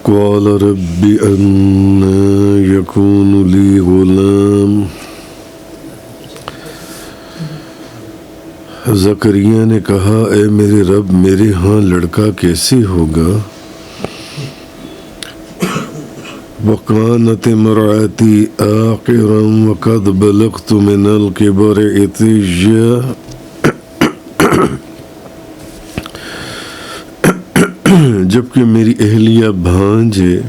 قال رب أنى يكون لي غلام زکریا نے کہا اے میرے رب میرے ہاں لڑکا کیسے ہوگا وَقَانَتِ امْرَأَتِي عَاقِرًا وَقَدْ بَلَغْتُ مِنَ الْكِبَرِ عِتِيًّا جبکہ میری اہلیہ بھانج ہے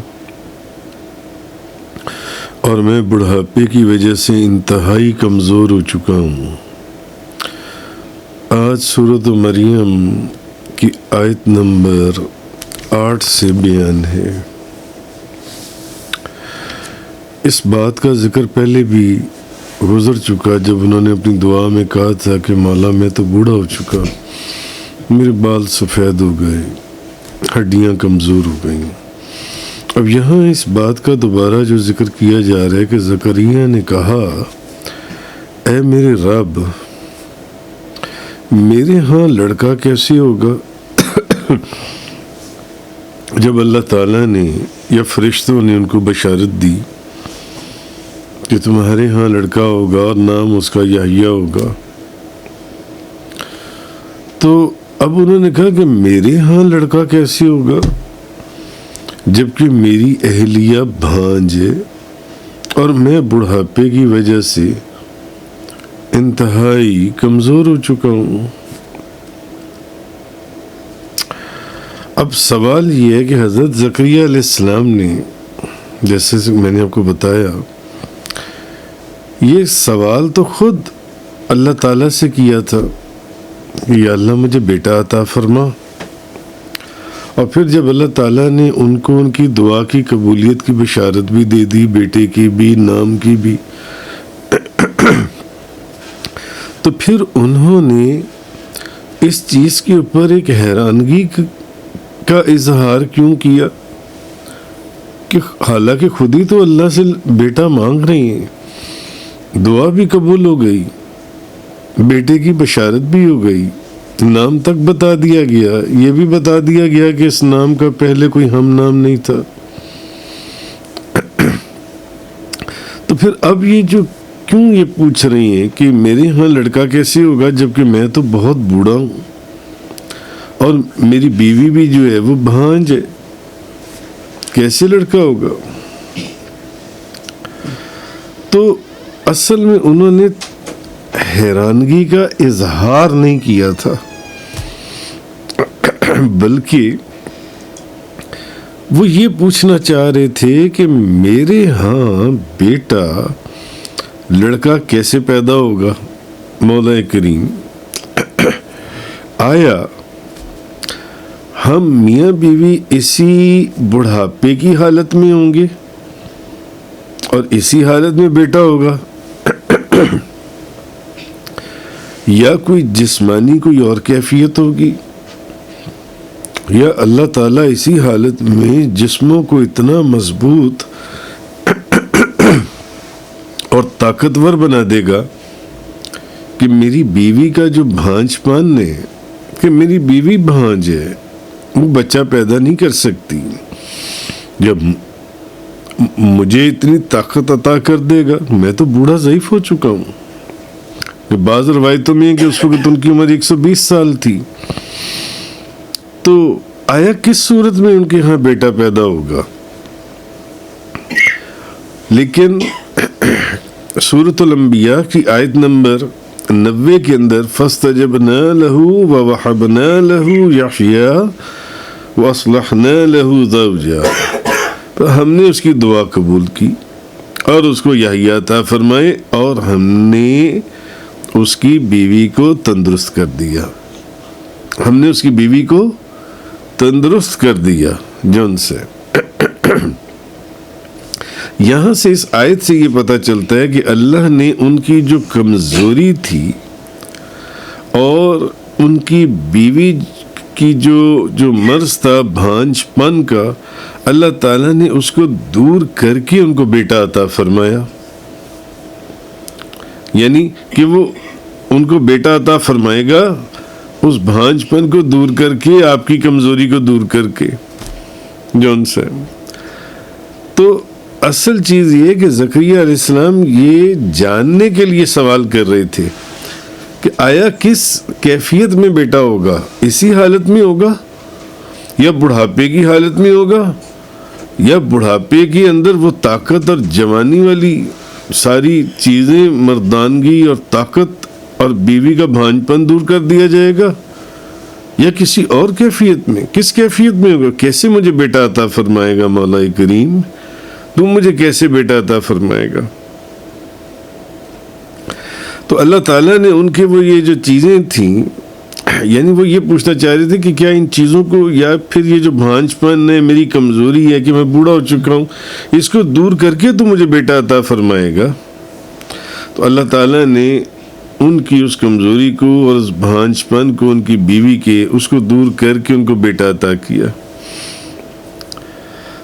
اور میں بڑھاپے کی وجہ سے انتہائی کمزور ہو چکا ہوں۔ آج سورۃ مریم کی آیت نمبر 8 سے بیان ہے۔ اس بات کا ذکر پہلے بھی گزر چکا جب انہوں نے اپنی دعا میں کہا تھا کہ مولا میں تو بوڑھا ہو چکا، میرے بال سفید ہو گئے، ہڈیاں کمزور ہو گئیں۔ اب یہاں اس بات کا دوبارہ جو ذکر کیا جا رہا ہے کہ زکریا نے کہا اے میرے رب میرے ہاں لڑکا کیسے ہوگا جب اللہ تعالیٰ نے یا فرشتوں نے ان کو بشارت دی کہ تمہارے ہاں لڑکا ہوگا اور نام اس کا یحییٰ ہوگا، تو اب انہوں نے کہا کہ میرے ہاں لڑکا کیسے ہوگا جبکہ میری اہلیہ بھانج ہے اور میں بڑھاپے کی وجہ سے انتہائی کمزور ہو چکا ہوں۔ اب سوال یہ ہے کہ حضرت زکریا علیہ السلام نے، جیسے میں نے آپ کو بتایا، یہ سوال تو خود اللہ تعالیٰ سے کیا تھا کہ یا اللہ مجھے بیٹا عطا فرما، اور پھر جب اللہ تعالیٰ نے ان کو ان کی دعا کی قبولیت کی بشارت بھی دے دی، بیٹے کی بھی، نام کی بھی، تو پھر انہوں نے اس چیز کے اوپر ایک حیرانگی کا اظہار کیوں کیا کہ حالانکہ خود ہی تو اللہ سے بیٹا مانگ رہی ہیں، دعا بھی قبول ہو گئی، بیٹے کی بشارت بھی ہو گئی، نام تک بتا دیا گیا، یہ بھی بتا دیا گیا کہ اس نام کا پہلے کوئی ہم نام نہیں تھا، تو پھر اب یہ جو کیوں یہ پوچھ رہی ہیں کہ میرے ہاں لڑکا کیسے ہوگا جبکہ میں تو بہت بوڑھا ہوں اور میری بیوی بھی جو ہے وہ بھانج ہے، کیسے لڑکا ہوگا؟ تو اصل میں انہوں نے حیرانگی کا اظہار نہیں کیا تھا، بلکہ وہ یہ پوچھنا چاہ رہے تھے کہ میرے ہاں بیٹا لڑکا کیسے پیدا ہوگا مولا کریم، آیا ہم میاں بیوی اسی بڑھاپے کی حالت میں ہوں گے اور اسی حالت میں بیٹا ہوگا، یا کوئی جسمانی کوئی اور کیفیت ہوگی، یا اللہ تعالیٰ اسی حالت میں جسموں کو اتنا مضبوط اور طاقتور بنا دے گا کہ میری بیوی کا جو بھانج پان ہے کہ میری بیوی بھانج ہے، وہ بچہ پیدا نہیں کر سکتی، جب مجھے اتنی طاقت عطا کر دے گا، میں تو بوڑھا ضعیف ہو چکا ہوں، بعض روایتوں میں کہ اس وقت ان کی عمر 120 سال تھی، تو آیا کس صورت میں ان کے ہاں بیٹا پیدا ہوگا؟ لیکن سورۃ الانبیاء کی آیت نمبر 90 کے اندر فَاسْتَجَبْنَا لَهُ وَوَهَبْنَا لَهُ يَحْيَىٰ وَأَصْلَحْنَا لَهُ زَوْجَهُ، تو ہم نے اس کی دعا قبول کی اور اس کو یحییٰ عطا فرمائے اور ہم نے اس کی بیوی کو تندرست کر دیا، ہم نے اس کی بیوی کو تندرست کر دیا جن سے۔ یہاں سے اس آیت سے یہ پتہ چلتا ہے کہ اللہ نے ان کی جو کمزوری تھی اور ان کی بیوی کی جو مرض تھا بھانج پن کا، اللہ تعالیٰ نے اس کو دور کر کے ان کو بیٹا عطا فرمایا، یعنی کہ وہ ان کو بیٹا عطا فرمائے گا اس بھانج پن کو دور کر کے، آپ کی کمزوری کو دور کر کے جو ان سے۔ تو اصل چیز یہ کہ زکریا علیہ السلام یہ جاننے کے لیے سوال کر رہے تھے کہ آیا کس کیفیت میں بیٹا ہوگا، اسی حالت میں ہوگا یا بڑھاپے کی حالت میں ہوگا، یا بڑھاپے کے اندر وہ طاقت اور جوانی والی ساری چیزیں، مردانگی اور طاقت اور بیوی کا بھانج پن دور کر دیا جائے گا، یا کسی اور کیفیت میں، کس کیفیت میں ہوگا، کیسے مجھے بیٹا عطا فرمائے گا مولا کریم، تم مجھے کیسے بیٹا عطا فرمائے گا؟ تو اللہ تعالیٰ نے ان کے وہ یہ جو چیزیں تھیں، یعنی وہ یہ پوچھنا چاہ رہے تھے کہ کیا ان چیزوں کو، یا پھر یہ جو بھانج پن ہے، میری کمزوری ہے کہ میں بوڑھا ہو چکا ہوں، اس کو دور کر کے تو مجھے بیٹا عطا فرمائے گا؟ تو اللہ تعالیٰ نے ان کی اس کمزوری کو اور اس بھانج پن کو، ان کی بیوی کے، اس کو دور کر کے ان کو بیٹا عطا کیا۔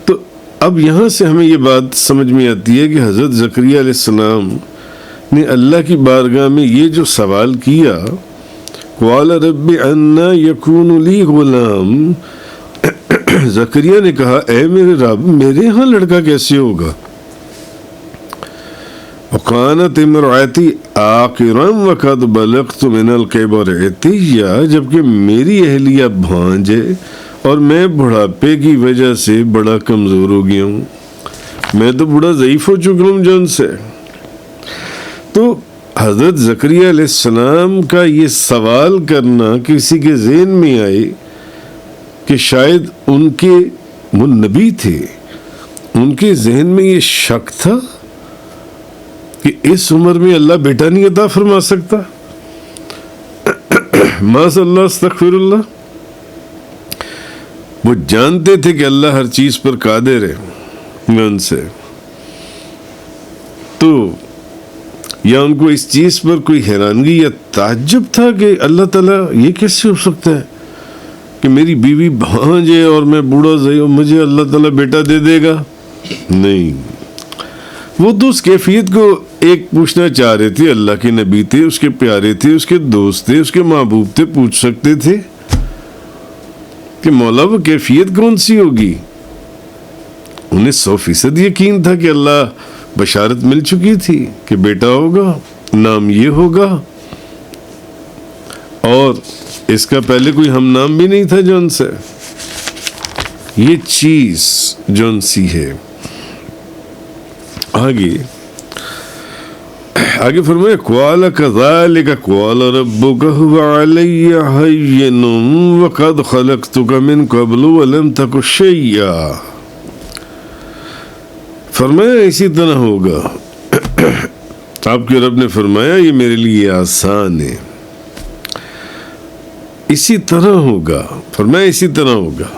تو اب یہاں سے ہمیں یہ بات سمجھ میں آتی ہے کہ حضرت زکریا علیہ السلام نے اللہ کی بارگاہ میں یہ جو سوال کیا، قال رب انا یکون لی غلام، زکریا نے کہا اے میرے رب، میرے ہاں لڑکا کیسے ہوگا؟ وقانت امرأتی عاقرا وقد بلغت من الکبر عتیا، جبکہ میری اہلیہ بھانج ہے اور میں بڑھاپے کی وجہ سے بڑا کمزور ہو گیا ہوں، میں تو بڑا ضعیف ہو چکا ہوں جن سے۔ تو حضرت زکریا علیہ السلام کا یہ سوال کرنا کسی کے ذہن میں آئے کہ شاید ان کے، وہ نبی تھے، ان کے ذہن میں یہ شک تھا کہ اس عمر میں اللہ بیٹا نہیں عطا فرما سکتا، معاذ اللہ، استغفر اللہ۔ وہ جانتے تھے کہ اللہ ہر چیز پر قادر ہے، میں ان سے، تو یا ان کو اس چیز پر کوئی حیرانگی یا تعجب تھا کہ اللہ تعالیٰ یہ کیسے ہو سکتا ہے کہ میری بیوی بھانج ہے اور میں بوڑھا ضعیف، مجھے اللہ تعالیٰ بیٹا دے دے گا؟ نہیں، وہ تو اس کیفیت کو ایک پوچھنا چاہ رہے تھے، اللہ کے نبی تھے، اس کے پیارے تھے، اس کے دوست تھے، اس کے محبوب تھے، پوچھ سکتے تھے کہ مولا وہ کیفیت کون سی ہوگی؟ انہیں 100% یقین تھا کہ اللہ بشارت مل چکی تھی کہ بیٹا ہوگا، نام یہ ہوگا، اور اس کا پہلے کوئی ہم نام بھی نہیں تھا جون سے، یہ چیز جون سی ہے۔ آگے فرمایا قال كذلك قال ربك هو علي هين وقد خلقتك من قبل ولم تك شيئا، فرمایا اسی طرح ہوگا، آپ کے رب نے فرمایا یہ میرے لیے آسان ہے، اسی طرح ہوگا، فرمایا اسی طرح ہوگا،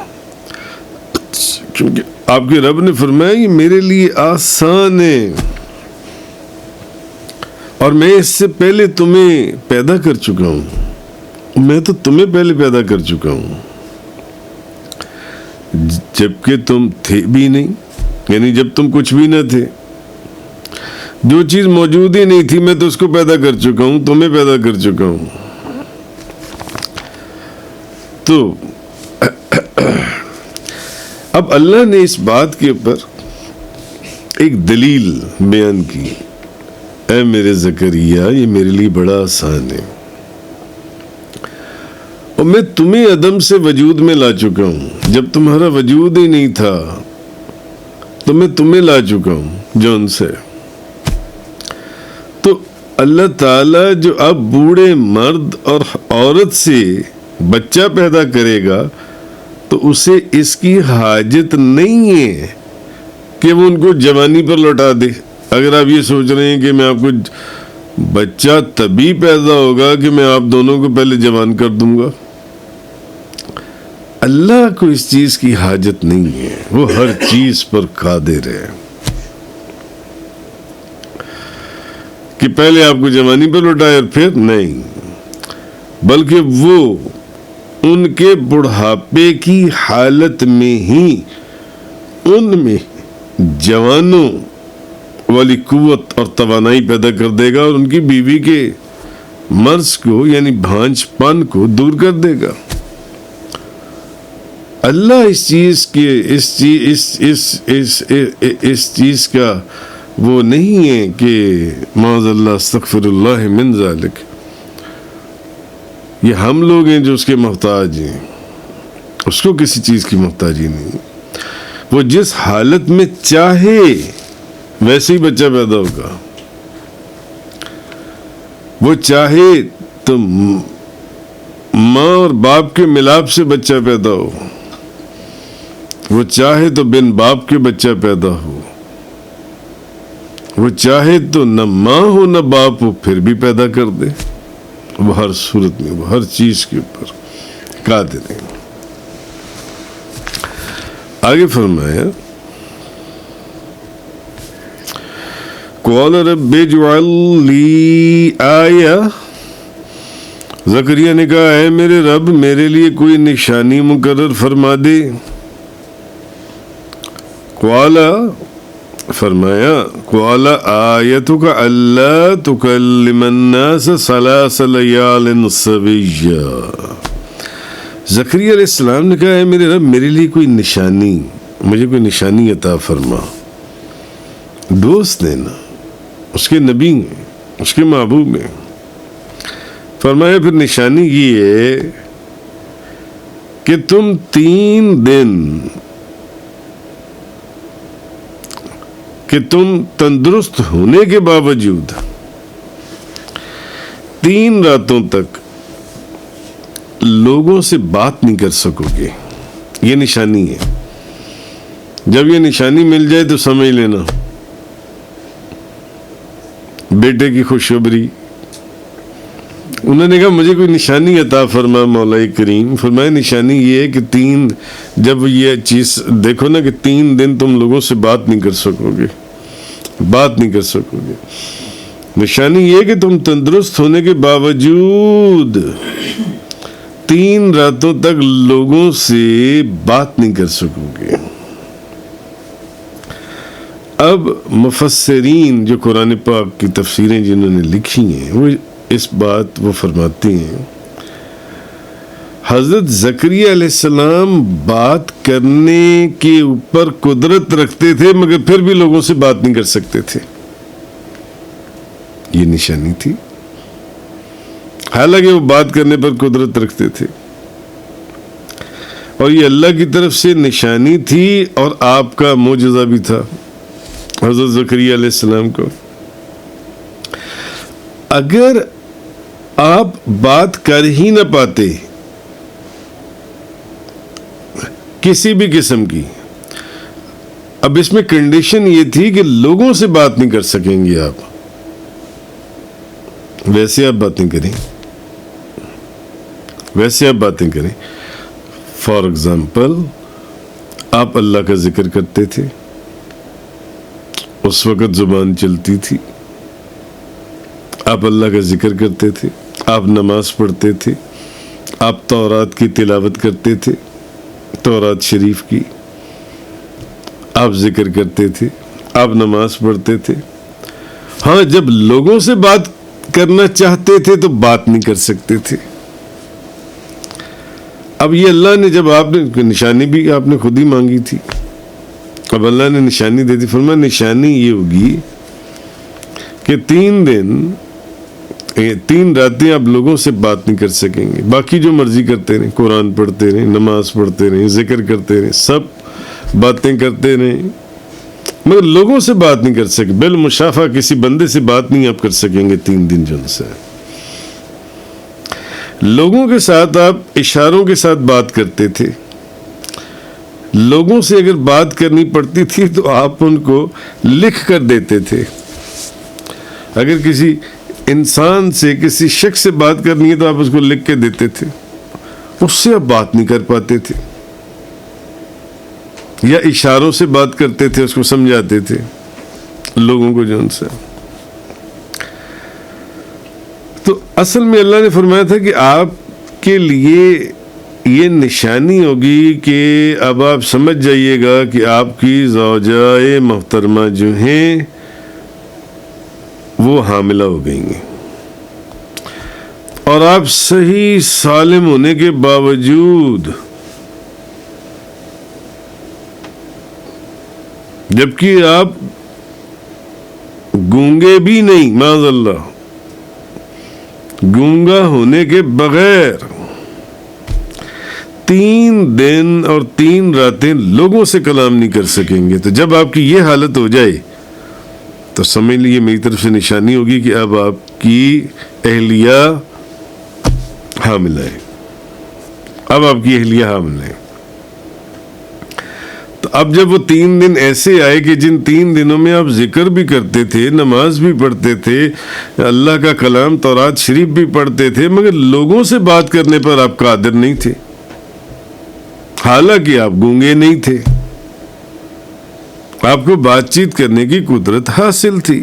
کیونکہ آپ کے رب نے فرمایا یہ میرے لیے آسان ہے، اور میں اس سے پہلے تمہیں پیدا کر چکا ہوں، میں تو تمہیں پہلے پیدا کر چکا ہوں جبکہ تم تھے بھی نہیں، یعنی جب تم کچھ بھی نہ تھے، جو چیز موجود ہی نہیں تھی میں تو اس کو پیدا کر چکا ہوں، تمہیں پیدا کر چکا ہوں۔ تو اب اللہ نے اس بات کے اوپر ایک دلیل بیان کی، اے میرے زکریا یہ میرے لیے بڑا آسان ہے، اور میں تمہیں عدم سے وجود میں لا چکا ہوں، جب تمہارا وجود ہی نہیں تھا تو میں تمہیں لا چکا ہوں جون سے۔ تو اللہ تعالیٰ جو اب بوڑھے مرد اور عورت سے بچہ پیدا کرے گا تو اسے اس کی حاجت نہیں ہے کہ وہ ان کو جوانی پر لوٹا دے۔ اگر آپ یہ سوچ رہے ہیں کہ میں آپ کو بچہ تبھی پیدا ہوگا کہ میں آپ دونوں کو پہلے جوان کر دوں گا، اللہ کو اس چیز کی حاجت نہیں ہے، وہ ہر چیز پر قادر ہے کہ پہلے آپ کو جوانی پر لوٹائے اور پھر نہیں، بلکہ وہ ان کے بڑھاپے کی حالت میں ہی ان میں جوانوں والی قوت اور توانائی پیدا کر دے گا، اور ان کی بیوی کے مرض کو یعنی بھانج پن کو دور کر دے گا۔ اللہ اس چیز کے اس چیز کا وہ نہیں ہے کہ معاذ اللہ استغفر اللہ من ذالک، یہ ہم لوگ ہیں جو اس کے محتاج ہیں، اس کو کسی چیز کی محتاجی نہیں. وہ جس حالت میں چاہے ویسے ہی بچہ پیدا ہوگا. وہ چاہے تو ماں اور باپ کے ملاپ سے بچہ پیدا ہو، وہ چاہے تو بن باپ کے بچہ پیدا ہو، وہ چاہے تو نہ ماں ہو نہ باپ ہو پھر بھی پیدا کر دے. وہ ہر صورت میں، وہ ہر چیز کے اوپر قادر ہے. آگے فرمایا قال رب اجعل لی آیہ، زکریا نے کہا اے میرے رب میرے لیے کوئی نشانی مقرر فرما دے. قال فرمایا قال آیتک الا تکلم الناس ثلاث لیال سویا. زکریا علیہ السلام نے کہا اے میرے رب میرے لیے کوئی نشانی، مجھے کوئی نشانی عطا فرما. دوست دینا، اس کے نبی ہیں، اس کے محبوب ہیں. فرمایا پھر نشانی یہ ہے کہ تم 3 دن کہ تم تندرست ہونے کے باوجود 3 راتوں تک لوگوں سے بات نہیں کر سکو گے. یہ نشانی ہے. جب یہ نشانی مل جائے تو سمجھ لینا بیٹے کی خوشخبری. انہوں نے کہا مجھے کوئی نشانی عطا فرما مولا کریم. فرمایا نشانی یہ ہے کہ 3 جب یہ چیز دیکھو نا کہ 3 دن تم لوگوں سے بات نہیں کر سکو گے، بات نہیں کر سکو گے. نشانی یہ کہ تم تندرست ہونے کے باوجود 3 راتوں تک لوگوں سے بات نہیں کر سکو گے. اب مفسرین جو قرآن پاک کی تفسیریں جنہوں نے لکھی ہیں وہ اس بات وہ فرماتے ہیں حضرت زکریا علیہ السلام بات کرنے کے اوپر قدرت رکھتے تھے مگر پھر بھی لوگوں سے بات نہیں کر سکتے تھے. یہ نشانی تھی. حالانکہ وہ بات کرنے پر قدرت رکھتے تھے اور یہ اللہ کی طرف سے نشانی تھی اور آپ کا معجزہ بھی تھا حضرت زکریا علیہ السلام کو. اگر آپ بات کر ہی نہ پاتے کسی بھی قسم کی، اب اس میں کنڈیشن یہ تھی کہ لوگوں سے بات نہیں کر سکیں گے آپ، ویسے آپ باتیں کریں، ویسے آپ باتیں کریں. فار ایگزامپل آپ اللہ کا ذکر کرتے تھے، اس وقت زبان چلتی تھی، آپ اللہ کا ذکر کرتے تھے، آپ نماز پڑھتے تھے، آپ تورات کی تلاوت کرتے تھے، تورات شریف کی آپ ذکر کرتے تھے، آپ نماز پڑھتے تھے. ہاں جب لوگوں سے بات کرنا چاہتے تھے تو بات نہیں کر سکتے تھے. اب یہ اللہ نے جب آپ نے نشانی بھی آپ نے خود ہی مانگی تھی، اب اللہ نے نشانی دے دی. فرمایا نشانی یہ ہوگی کہ 3 دن 3 راتیں آپ لوگوں سے بات نہیں کر سکیں گے. باقی جو مرضی کرتے رہیں، قرآن پڑھتے رہیں، نماز پڑھتے رہیں، ذکر کرتے رہیں، سب باتیں کرتے رہیں، مگر لوگوں سے بات نہیں کر سکے. بالمشافہ کسی بندے سے بات نہیں آپ کر سکیں گے 3 دن جن سے. لوگوں کے ساتھ آپ اشاروں کے ساتھ بات کرتے تھے. لوگوں سے اگر بات کرنی پڑتی تھی تو آپ ان کو لکھ کر دیتے تھے. اگر کسی انسان سے کسی شخص سے بات کرنی ہے تو آپ اس کو لکھ کے دیتے تھے. اس سے آپ بات نہیں کر پاتے تھے، یا اشاروں سے بات کرتے تھے، اس کو سمجھاتے تھے لوگوں کو جو ان سے. تو اصل میں اللہ نے فرمایا تھا کہ آپ کے لیے یہ نشانی ہوگی کہ اب آپ سمجھ جائیے گا کہ آپ کی زوجہ محترمہ جو ہیں وہ حاملہ ہو گئی ہیں، اور آپ صحیح سالم ہونے کے باوجود جبکہ آپ گونگے بھی نہیں، معاذ اللہ، گونگا ہونے کے بغیر 3 دن اور 3 راتیں لوگوں سے کلام نہیں کر سکیں گے. تو جب آپ کی یہ حالت ہو جائے تو سمجھ لیجیے میری طرف سے نشانی ہوگی کہ اب آپ کی اہلیہ حاملہ ہے. اب آپ کی اہلیہ حاملہ ہے. تو اب جب وہ 3 دن ایسے آئے کہ جن 3 دنوں میں آپ ذکر بھی کرتے تھے، نماز بھی پڑھتے تھے، اللہ کا کلام تورات شریف بھی پڑھتے تھے، مگر لوگوں سے بات کرنے پر آپ قادر نہیں تھے، حالانکہ آپ گونگے نہیں تھے، آپ کو بات چیت کرنے کی قدرت حاصل تھی،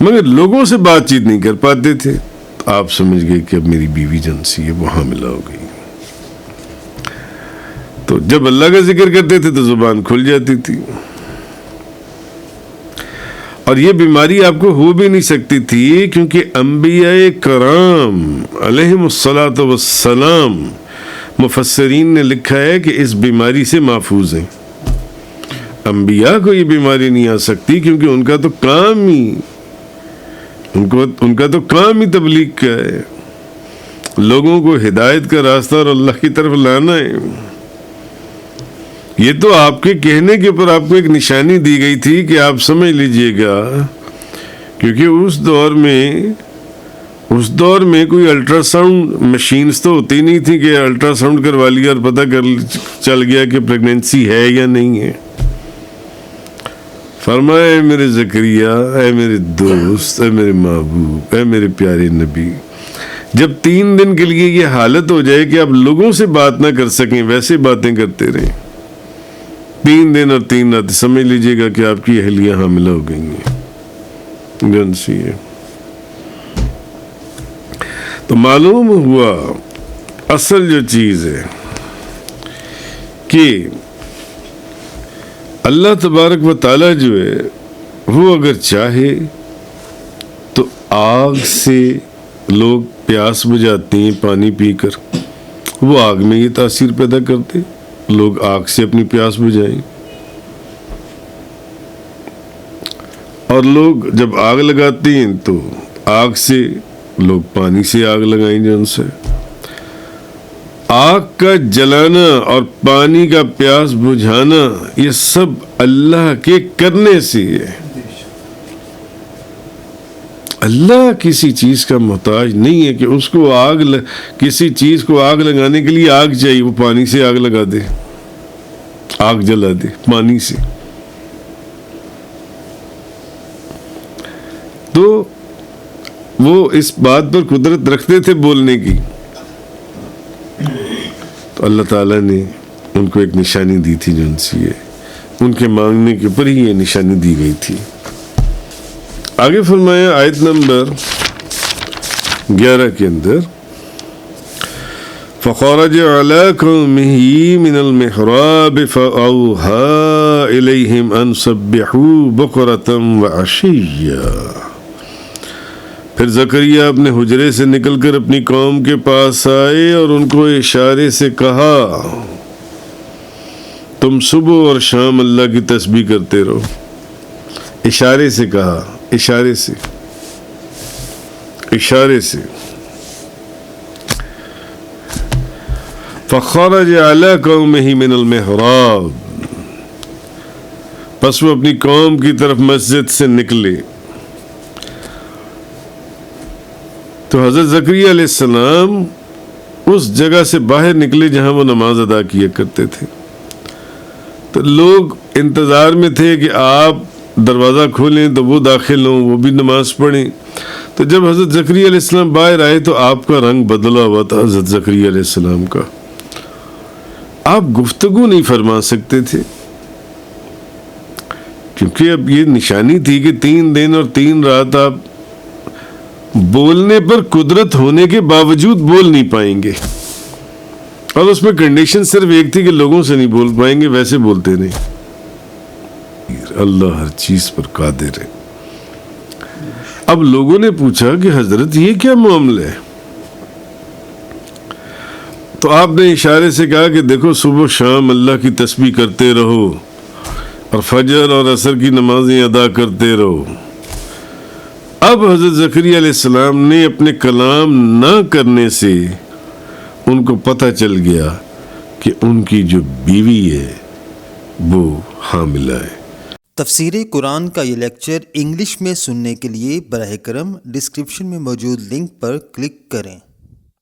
مگر لوگوں سے بات چیت نہیں کر پاتے تھے. تو آپ سمجھ گئے کہ اب میری بیوی جنسی ہے، وہ حاملہ ہو گئی. تو جب اللہ کا ذکر کرتے تھے تو زبان کھل جاتی تھی. اور یہ بیماری آپ کو ہو بھی نہیں سکتی تھی، کیونکہ انبیاء کرام علیہم الصلاۃ والسلام، مفسرین نے لکھا ہے کہ اس بیماری سے محفوظ ہیں. انبیاء کو یہ بیماری نہیں آ سکتی، کیونکہ ان کا تو کام ہی تبلیغ کا ہے، لوگوں کو ہدایت کا راستہ اور اللہ کی طرف لانا ہے. یہ تو آپ کے کہنے کے اوپر آپ کو ایک نشانی دی گئی تھی کہ آپ سمجھ لیجئے گا، کیونکہ اس دور میں کوئی الٹرا ساؤنڈ مشینز تو ہوتی نہیں تھی کہ الٹرا ساؤنڈ کروا لیا اور پتہ چل گیا کہ پریگنینسی ہے یا نہیں ہے. فرمایا اے میرے زکریا، اے میرے دوست، اے میرے محبوب، اے میرے پیارے نبی، جب 3 دن کے لیے یہ حالت ہو جائے کہ آپ لوگوں سے بات نہ کر سکیں، ویسے باتیں کرتے رہیں 3 دن اور 3 رات، سمجھ لیجئے گا کہ آپ کی اہلیہ حاملہ ہو گئی ہیں، جنسی ہے. تو معلوم ہوا اصل جو چیز ہے کہ اللہ تبارک و تعالیٰ جو ہے وہ اگر چاہے تو آگ سے لوگ پیاس بجھاتے ہیں پانی پی کر، وہ آگ میں یہ تاثیر پیدا کرتے، لوگ آگ سے اپنی پیاس بجھائیں. اور لوگ جب آگ لگاتے ہیں تو آگ سے لوگ پانی سے آگ لگائیں جن سے. آگ کا جلانا اور پانی کا پیاس بجھانا یہ سب اللہ کے کرنے سے ہے. اللہ کسی چیز کا محتاج نہیں ہے کہ اس کو کسی چیز کو آگ لگانے کے لیے آگ چاہیے، وہ پانی سے آگ لگا دے، آگ جلا دے پانی سے. تو وہ اس بات پر قدرت رکھتے تھے بولنے کی، تو اللہ تعالیٰ نے ان کو ایک نشانی دی تھی جو ان سے ان کے مانگنے کے اوپر ہی یہ نشانی دی گئی تھی. آگے فرمایا آیت نمبر 11 کے اندر فَخَرَجَ عَلَىٰ قَوْمِهِ مِنَ الْمِحْرَابِ فَأَوْحَىٰ إِلَيْهِمْ أَنْ سَبِّحُوا بُكْرَةً وَعَشِيًّا. پھر زکریا اپنے حجرے سے نکل کر اپنی قوم کے پاس آئے اور ان کو اشارے سے کہا تم صبح اور شام اللہ کی تسبیح کرتے رہو. اشارے سے کہا، اشارے سے فخرج علی قومہ من المحراب، پس وہ اپنی قوم کی طرف مسجد سے نکلے. تو حضرت زکریا علیہ السلام اس جگہ سے باہر نکلے جہاں وہ نماز ادا کیا کرتے تھے. تو لوگ انتظار میں تھے کہ آپ دروازہ کھولیں تو وہ داخل ہوں، وہ بھی نماز پڑھیں. تو جب حضرت زکریا علیہ السلام باہر آئے تو آپ کا رنگ بدلا ہوا تھا. حضرت زکریا علیہ السلام کا آپ گفتگو نہیں فرما سکتے تھے، کیونکہ اب یہ نشانی تھی کہ 3 دن اور 3 رات آپ بولنے پر قدرت ہونے کے باوجود بول نہیں پائیں گے. اور اس میں کنڈیشن صرف ایک تھی کہ لوگوں سے نہیں بول پائیں گے، ویسے بولتے نہیں. اللہ ہر چیز پر قادر ہے. اب لوگوں نے پوچھا کہ حضرت یہ کیا معاملہ ہے؟ تو آپ نے اشارے سے کہا کہ دیکھو صبح و شام اللہ کی تسبیح کرتے رہو، اور فجر اور عصر کی نمازیں ادا کرتے رہو۔ اب حضرت زکریا علیہ السلام نے اپنے کلام نہ کرنے سے ان کو پتہ چل گیا کہ ان کی جو بیوی ہے وہ حاملہ ہے۔ تفسیر قرآن کا یہ لیکچر انگلش میں سننے کے لیے براہ کرم ڈسکرپشن میں موجود لنک پر کلک کریں۔